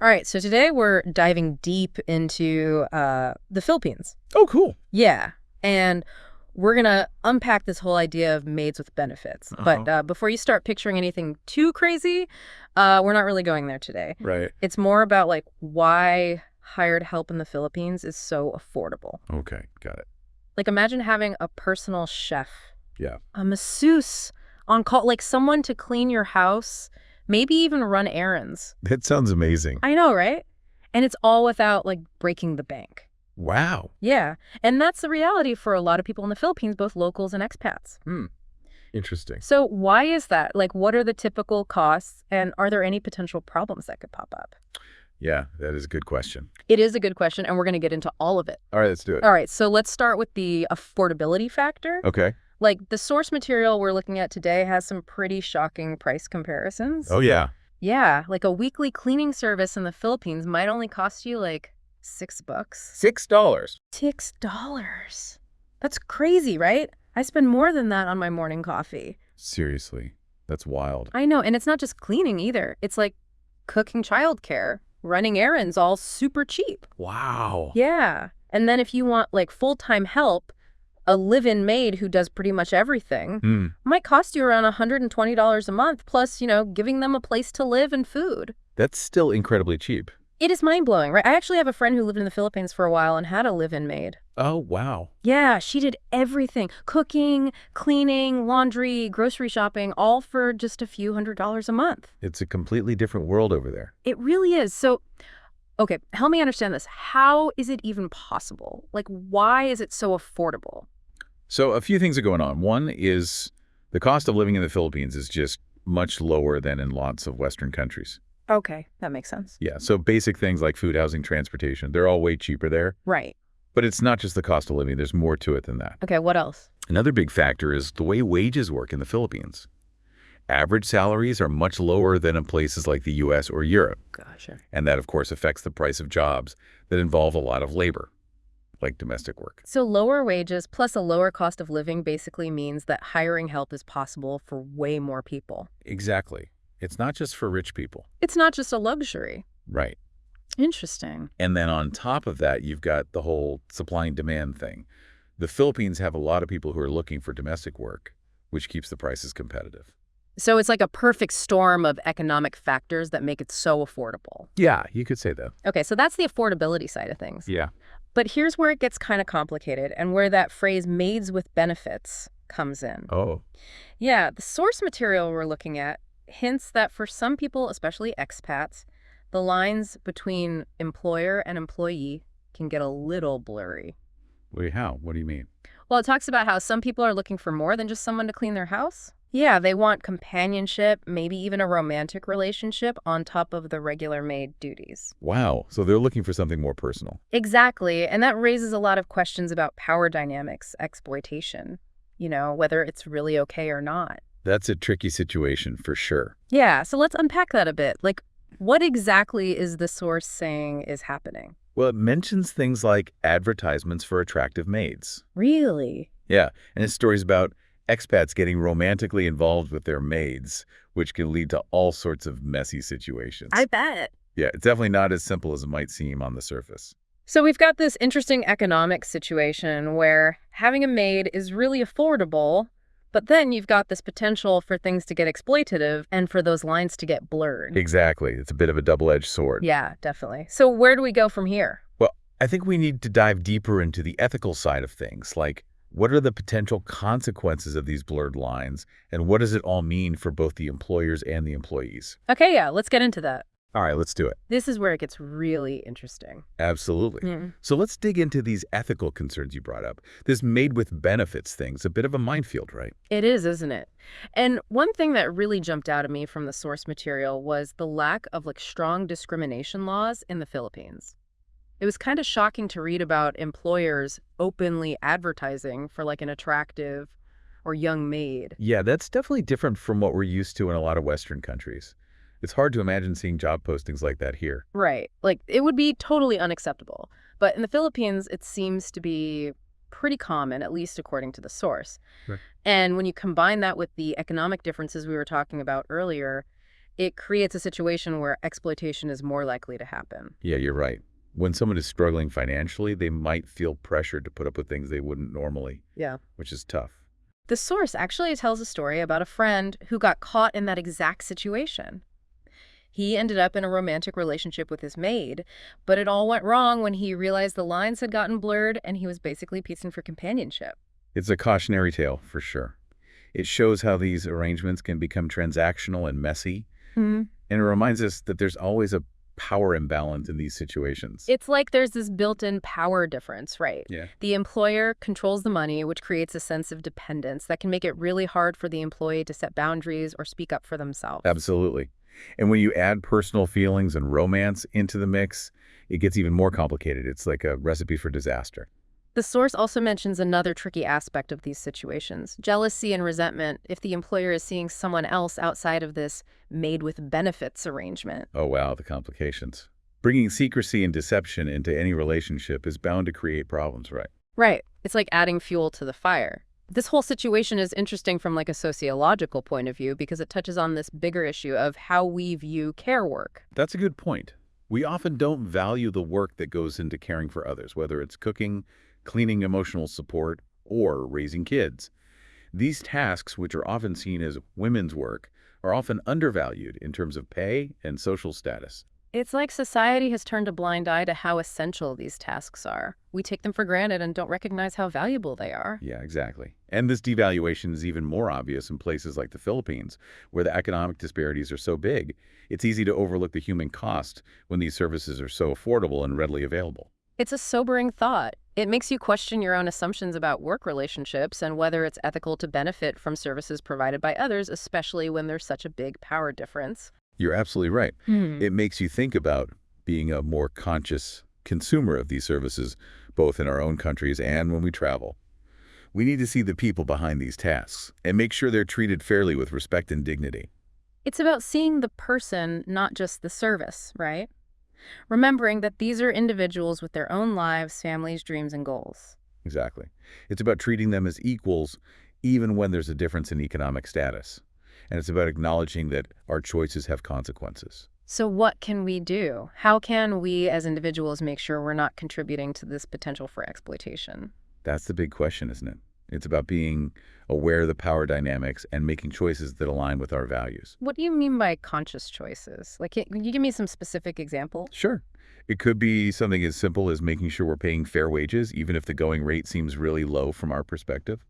All right, so today we're diving deep into the Philippines. Oh, cool. Yeah, and we're going to unpack this whole idea of maids with benefits. But before you start picturing anything too crazy, we're not really going there today. Right. It's more about, like, why hired help in the Philippines is so affordable. Okay, got it. Like, imagine having a personal chef. Yeah. A masseuse on call, like someone to clean your house, maybe even run errands. That sounds amazing. I know, right? And it's all without, like, breaking the bank. Wow. Yeah. And that's the reality for a lot of people in the Philippines, both locals and expats. Interesting. So why is that? Like, what are the typical costs, and are there any potential problems that could pop up? Yeah, that is a good question. It is a good question, and we're going to get into all of it. All right, let's do it. All right, so let's start with the affordability factor. Okay. Like, the source material we're looking at today has some pretty shocking price comparisons. Oh, yeah. Yeah, like a weekly cleaning service in the Philippines might only cost you like $6. $6. $6. That's crazy, right? I spend more than that on my morning coffee. Seriously, that's wild. I know, and it's not just cleaning either. It's like cooking childcare, running errands, all super cheap. Wow. Yeah. And then if you want like full-time help, a live-in maid who does pretty much everything might cost you around $120 a month, plus, giving them a place to live and food. That's still incredibly cheap. It is mind-blowing, right? I actually have a friend who lived in the Philippines for a while and had a live-in maid. Oh, wow. Yeah, she did everything. Cooking, cleaning, laundry, grocery shopping, all for just a few $100s a month. It's a completely different world over there. It really is. So, okay, help me understand this. How is it even possible? Like, why is it so affordable? So a few things are going on. One is the cost of living in the Philippines is just much lower than in lots of Western countries. Okay, that makes sense. Yeah, so basic things like food, housing, transportation, they're all way cheaper there. Right. But it's not just the cost of living. There's more to it than that. Okay, what else? Another big factor is the way wages work in the Philippines. Average salaries are much lower than in places like the U.S. or Europe. Gotcha. And that, of course, affects the price of jobs that involve a lot of labor, like domestic work. So lower wages plus a lower cost of living basically means that hiring help is possible for way more people. Exactly. It's not just for rich people. It's not just a luxury. Right. Interesting. And then on top of that, you've got the whole supply and demand thing. The Philippines have a lot of people who are looking for domestic work, which keeps the prices competitive. So it's like a perfect storm of economic factors that make it so affordable. Yeah, you could say that. Okay, so that's the affordability side of things. Yeah. But here's where it gets kind of complicated and where that phrase maids with benefits comes in. Oh. Yeah, the source material we're looking at hints that for some people, especially expats, the lines between employer and employee can get a little blurry. Wait, how? What do you mean? Well, it talks about how some people are looking for more than just someone to clean their house. Yeah, they want companionship, maybe even a romantic relationship on top of the regular maid duties. Wow. So they're looking for something more personal. Exactly. And that raises a lot of questions about power dynamics, exploitation, whether it's really okay or not. That's a tricky situation for sure. Yeah, so let's unpack that a bit. Like, what exactly is the source saying is happening? Well, it mentions things like advertisements for attractive maids. Really? Yeah, and it's stories about expats getting romantically involved with their maids, which can lead to all sorts of messy situations. I bet. Yeah, it's definitely not as simple as it might seem on the surface. So we've got this interesting economic situation where having a maid is really affordable, but then you've got this potential for things to get exploitative and for those lines to get blurred. Exactly. It's a bit of a double-edged sword. Yeah, definitely. So where do we go from here? Well, I think we need to dive deeper into the ethical side of things, like what are the potential consequences of these blurred lines, and what does it all mean for both the employers and the employees? Okay, yeah, let's get into that. All right, let's do it. This is where it gets really interesting. Absolutely. So let's dig into these ethical concerns you brought up. This made with benefits thing's a bit of a minefield, right? It is, isn't it? And one thing that really jumped out at me from the source material was the lack of strong discrimination laws in the Philippines. It was kind of shocking to read about employers openly advertising for an attractive or young maid. Yeah, that's definitely different from what we're used to in a lot of Western countries. It's hard to imagine seeing job postings like that here. Right. It would be totally unacceptable. But in the Philippines, it seems to be pretty common, at least according to the source. Right. And when you combine that with the economic differences we were talking about earlier, it creates a situation where exploitation is more likely to happen. Yeah, you're right. When someone is struggling financially, they might feel pressured to put up with things they wouldn't normally, Yeah. which is tough. The source actually tells a story about a friend who got caught in that exact situation. He ended up in a romantic relationship with his maid, but it all went wrong when he realized the lines had gotten blurred and he was basically piecing for companionship. It's a cautionary tale, for sure. It shows how these arrangements can become transactional and messy, Hmm. and it reminds us that there's always a power imbalance in these situations. It's like there's this built-in power difference, right? Yeah, The employer controls the money, which creates a sense of dependence that can make it really hard for the employee to set boundaries or speak up for themselves. absolutely. And when you add personal feelings and romance into the mix, it gets even more complicated. It's like a recipe for disaster. The source also mentions another tricky aspect of these situations, jealousy and resentment if the employer is seeing someone else outside of this made with benefits arrangement. Oh, wow, the complications. Bringing secrecy and deception into any relationship is bound to create problems, right? Right. It's like adding fuel to the fire. This whole situation is interesting from like a sociological point of view because it touches on this bigger issue of how we view care work. That's a good point. We often don't value the work that goes into caring for others, whether it's cooking, cleaning, emotional support, or raising kids. These tasks, which are often seen as women's work, are often undervalued in terms of pay and social status. It's like society has turned a blind eye to how essential these tasks are. We take them for granted and don't recognize how valuable they are. Yeah, exactly. And this devaluation is even more obvious in places like the Philippines, where the economic disparities are so big. It's easy to overlook the human cost when these services are so affordable and readily available. It's a sobering thought. It makes you question your own assumptions about work relationships and whether it's ethical to benefit from services provided by others, especially when there's such a big power difference. You're absolutely right. Hmm. It makes you think about being a more conscious consumer of these services, both in our own countries and when we travel. We need to see the people behind these tasks and make sure they're treated fairly with respect and dignity. It's about seeing the person, not just the service, right? Remembering that these are individuals with their own lives, families, dreams, and goals. Exactly. It's about treating them as equals, even when there's a difference in economic status. And it's about acknowledging that our choices have consequences. So what can we do? How can we as individuals make sure we're not contributing to this potential for exploitation? That's the big question, isn't it? It's about being aware of the power dynamics and making choices that align with our values. What do you mean by conscious choices? Like, can you give me some specific example? Sure. It could be something as simple as making sure we're paying fair wages, even if the going rate seems really low from our perspective.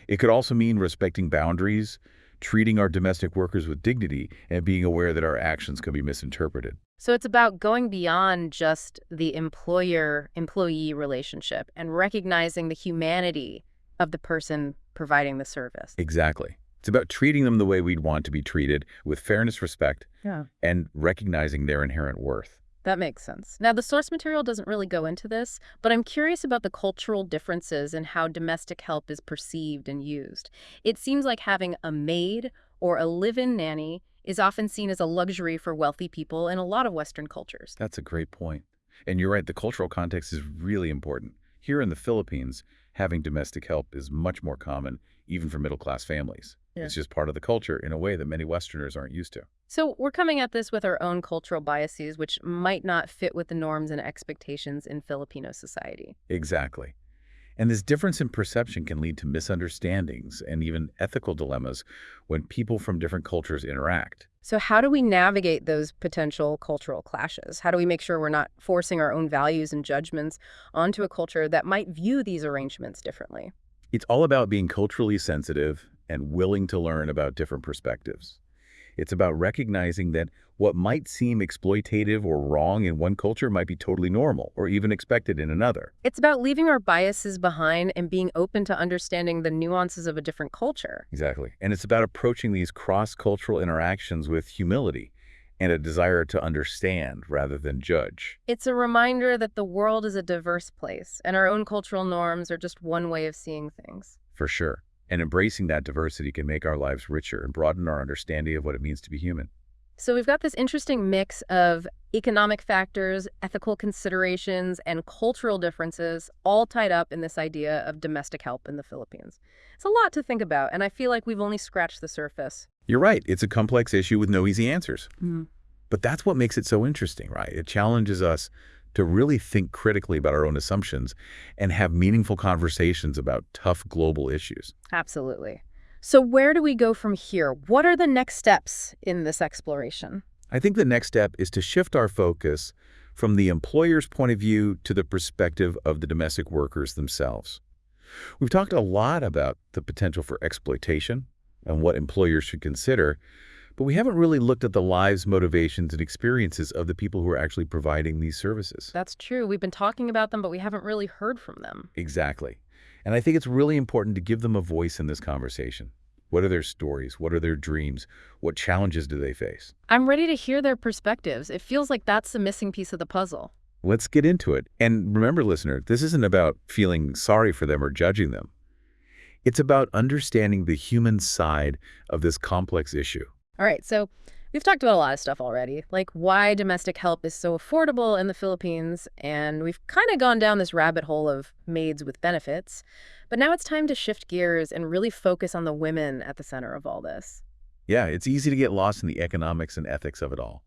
It could also mean respecting boundaries, treating our domestic workers with dignity, and being aware that our actions can be misinterpreted. So it's about going beyond just the employer-employee relationship and recognizing the humanity of the person providing the service. Exactly. It's about treating them the way we'd want to be treated, with fairness, respect, Yeah. and recognizing their inherent worth. That makes sense. Now, the source material doesn't really go into this, but I'm curious about the cultural differences in how domestic help is perceived and used. It seems like having a maid or a live-in nanny is often seen as a luxury for wealthy people in a lot of Western cultures. That's a great point. And you're right, the cultural context is really important. Here in the Philippines, having domestic help is much more common, even for middle-class families. Yeah. It's just part of the culture in a way that many Westerners aren't used to. So we're coming at this with our own cultural biases, which might not fit with the norms and expectations in Filipino society. Exactly. And this difference in perception can lead to misunderstandings and even ethical dilemmas when people from different cultures interact. So how do we navigate those potential cultural clashes? How do we make sure we're not forcing our own values and judgments onto a culture that might view these arrangements differently? It's all about being culturally sensitive and willing to learn about different perspectives. It's about recognizing that what might seem exploitative or wrong in one culture might be totally normal or even expected in another. It's about leaving our biases behind and being open to understanding the nuances of a different culture. Exactly. And it's about approaching these cross-cultural interactions with humility and a desire to understand rather than judge. It's a reminder that the world is a diverse place, and our own cultural norms are just one way of seeing things. For sure. And embracing that diversity can make our lives richer and broaden our understanding of what it means to be human. So we've got this interesting mix of economic factors, ethical considerations, and cultural differences all tied up in this idea of domestic help in the Philippines. It's a lot to think about, and I feel like we've only scratched the surface. You're right. It's a complex issue with no easy answers. But that's what makes it so interesting, right? It challenges us to really think critically about our own assumptions and have meaningful conversations about tough global issues. Absolutely. So where do we go from here? What are the next steps in this exploration? I think the next step is to shift our focus from the employer's point of view to the perspective of the domestic workers themselves. We've talked a lot about the potential for exploitation and what employers should consider, but we haven't really looked at the lives, motivations, and experiences of the people who are actually providing these services. That's true. We've been talking about them, but we haven't really heard from them. Exactly. And I think it's really important to give them a voice in this conversation. What are their stories? What are their dreams? What challenges do they face? I'm ready to hear their perspectives. It feels like that's the missing piece of the puzzle. Let's get into it. And remember, listener, this isn't about feeling sorry for them or judging them. It's about understanding the human side of this complex issue. All right, so we've talked about a lot of stuff already, like why domestic help is so affordable in the Philippines, and we've kind of gone down this rabbit hole of maids with benefits. But now it's time to shift gears and really focus on the women at the center of all this. Yeah, it's easy to get lost in the economics and ethics of it all.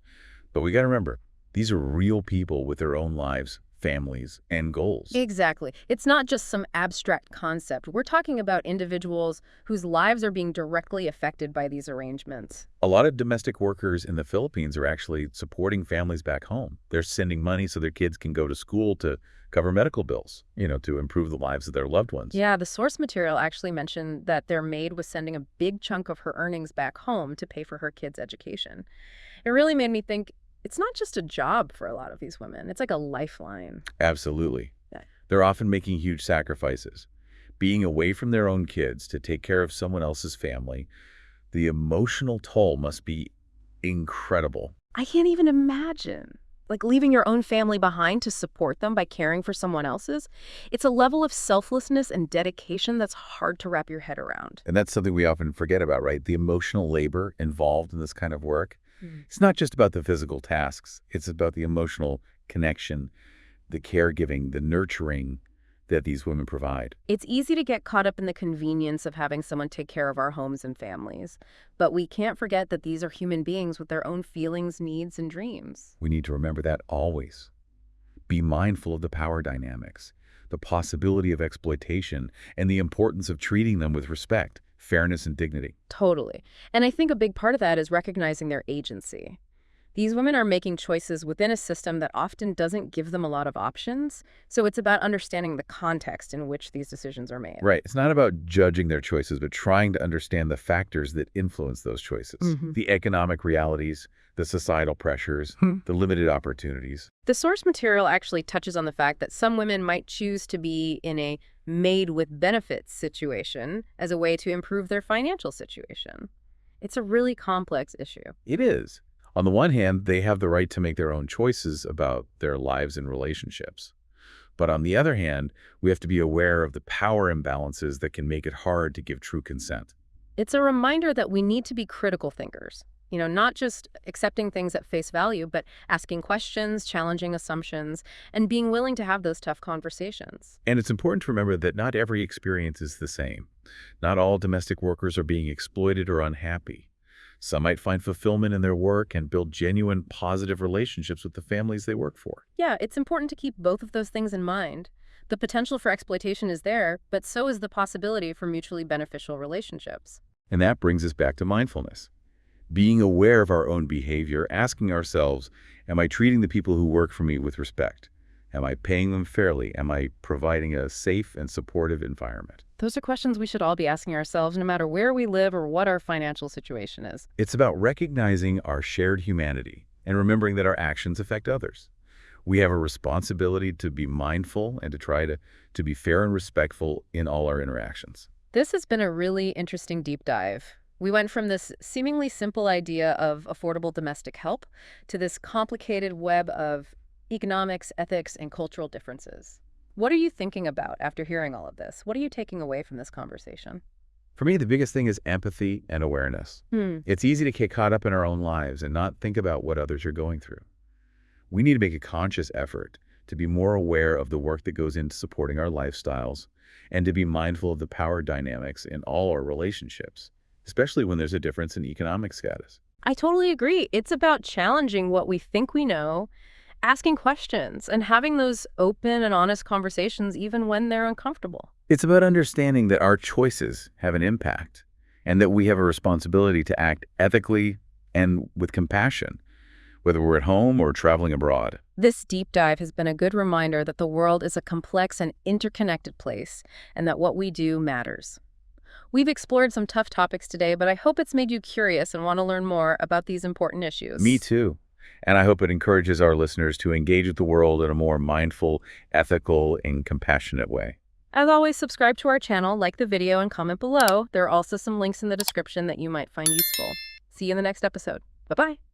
But we got to remember, these are real people with their own lives, families, and goals. Exactly. It's not just some abstract concept. We're talking about individuals whose lives are being directly affected by these arrangements. A lot of domestic workers in the Philippines are actually supporting families back home. They're sending money so their kids can go to school to cover medical bills, to improve the lives of their loved ones. Yeah, the source material actually mentioned that their maid was sending a big chunk of her earnings back home to pay for her kids' education. It really made me think it's not just a job for a lot of these women. It's like a lifeline. Absolutely. Yeah. They're often making huge sacrifices. Being away from their own kids to take care of someone else's family, the emotional toll must be incredible. I can't even imagine. Like leaving your own family behind to support them by caring for someone else's. It's a level of selflessness and dedication that's hard to wrap your head around. And that's something we often forget about, right? The emotional labor involved in this kind of work. It's not just about the physical tasks. It's about the emotional connection, the caregiving, the nurturing that these women provide. It's easy to get caught up in the convenience of having someone take care of our homes and families. But we can't forget that these are human beings with their own feelings, needs, and dreams. We need to remember that always. Be mindful of the power dynamics, the possibility of exploitation, and the importance of treating them with respect, fairness, and dignity. Totally. And I think a big part of that is recognizing their agency. These women are making choices within a system that often doesn't give them a lot of options, so it's about understanding the context in which these decisions are made. Right. It's not about judging their choices, but trying to understand the factors that influence those choices. The economic realities, the societal pressures, the limited opportunities. The source material actually touches on the fact that some women might choose to be in a maid with benefits situation as a way to improve their financial situation. It's a really complex issue. It is. On the one hand, they have the right to make their own choices about their lives and relationships. But on the other hand, we have to be aware of the power imbalances that can make it hard to give true consent. It's a reminder that we need to be critical thinkers. Not just accepting things at face value, but asking questions, challenging assumptions, and being willing to have those tough conversations. And it's important to remember that not every experience is the same. Not all domestic workers are being exploited or unhappy. Some might find fulfillment in their work and build genuine, positive relationships with the families they work for. Yeah, it's important to keep both of those things in mind. The potential for exploitation is there, but so is the possibility for mutually beneficial relationships. And that brings us back to mindfulness. Being aware of our own behavior, asking ourselves, am I treating the people who work for me with respect? Am I paying them fairly? Am I providing a safe and supportive environment? Those are questions we should all be asking ourselves no matter where we live or what our financial situation is. It's about recognizing our shared humanity and remembering that our actions affect others. We have a responsibility to be mindful and to try to be fair and respectful in all our interactions. This has been a really interesting deep dive. We went from this seemingly simple idea of affordable domestic help to this complicated web of economics, ethics, and cultural differences. What are you thinking about after hearing all of this? What are you taking away from this conversation? For me, the biggest thing is empathy and awareness. It's easy to get caught up in our own lives and not think about what others are going through. We need to make a conscious effort to be more aware of the work that goes into supporting our lifestyles and to be mindful of the power dynamics in all our relationships. especially when there's a difference in economic status. I totally agree. It's about challenging what we think we know, asking questions, and having those open and honest conversations even when they're uncomfortable. It's about understanding that our choices have an impact and that we have a responsibility to act ethically and with compassion, whether we're at home or traveling abroad. This deep dive has been a good reminder that the world is a complex and interconnected place, and that what we do matters. We've explored some tough topics today, but I hope it's made you curious and want to learn more about these important Me issues. too. And I hope it encourages our listeners to engage with the world in a more mindful, ethical, and compassionate way. As always, subscribe to our channel, like the video, and comment below. There are also some links in the description that you might find useful. See you in the next episode. Bye-bye.